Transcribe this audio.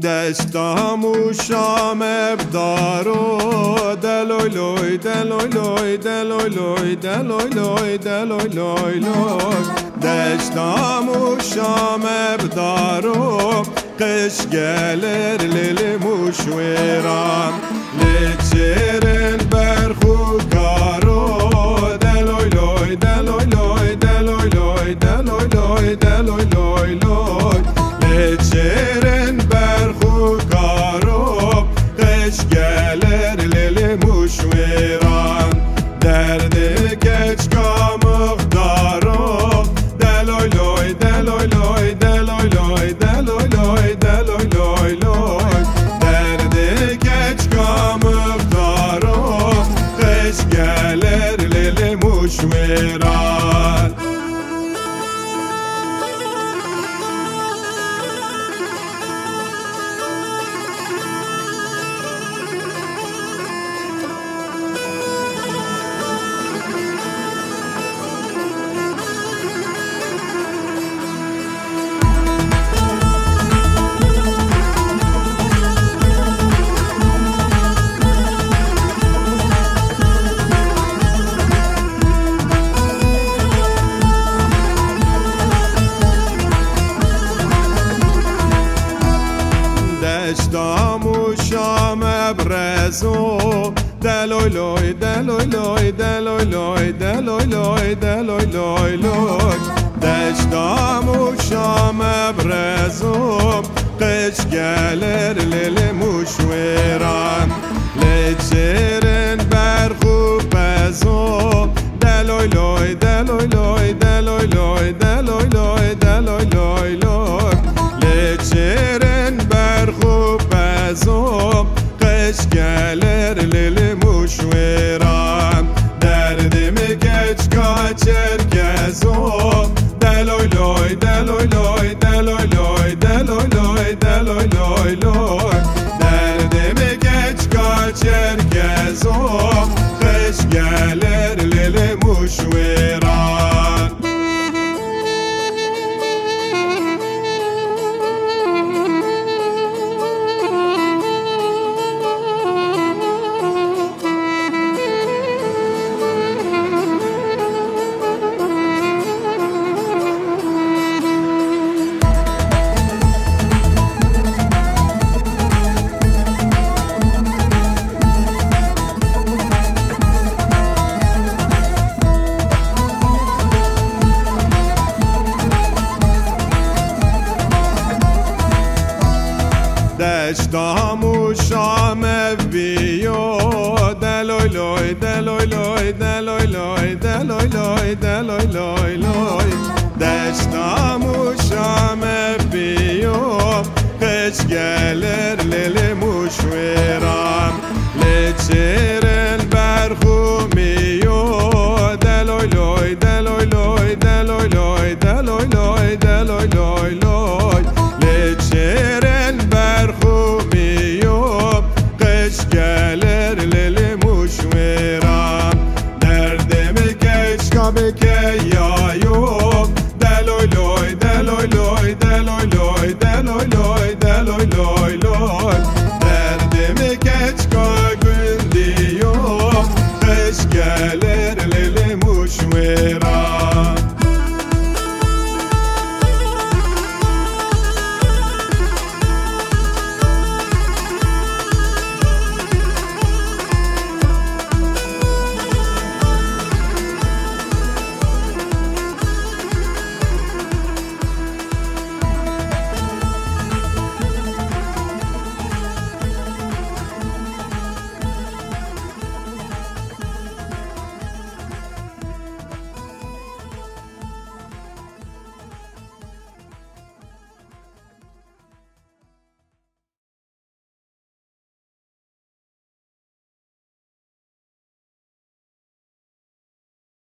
دشتم و شام بدارو دلوی لوی دلوی لوی دلوی لوی دلوی لوی دلوی لوی لوی دشتم و شام بدارو قش gelir lili muşveram leçerin berxu karo deloy loy deloy loy deloy loy deloy loy deloy loy loy leçerin berxu karo qış gelir lili muşveram derdi geç kamık daro deloy loy deloy loy deloy loy deloy loy deloy loy loy derdi geç kamık daro qış gelir lili muşveran دشتم و شام برزو دلوی لوی دلوی لوی دلوی لوی دلوی لوی دلوی لوی لوی دشتم و شام برزو قش gelir lili muşveran leçerin berxu bezo deloy loy deloy loy deloy loy deloy loy deloy loy loy leçerin berxu bezo qış gelir lili muşveran derdimi geç kaçer gezo deloy loy deloy loy deloy loy deloy loy deloy loy loy derdimi geç kaçer gezo qış gelir lili muşveran دشتم و شام بیو دلوی لوی دلوی لوی دلوی لوی دلوی لوی دلوی لوی لوی دشتم و شام بیو قش gelir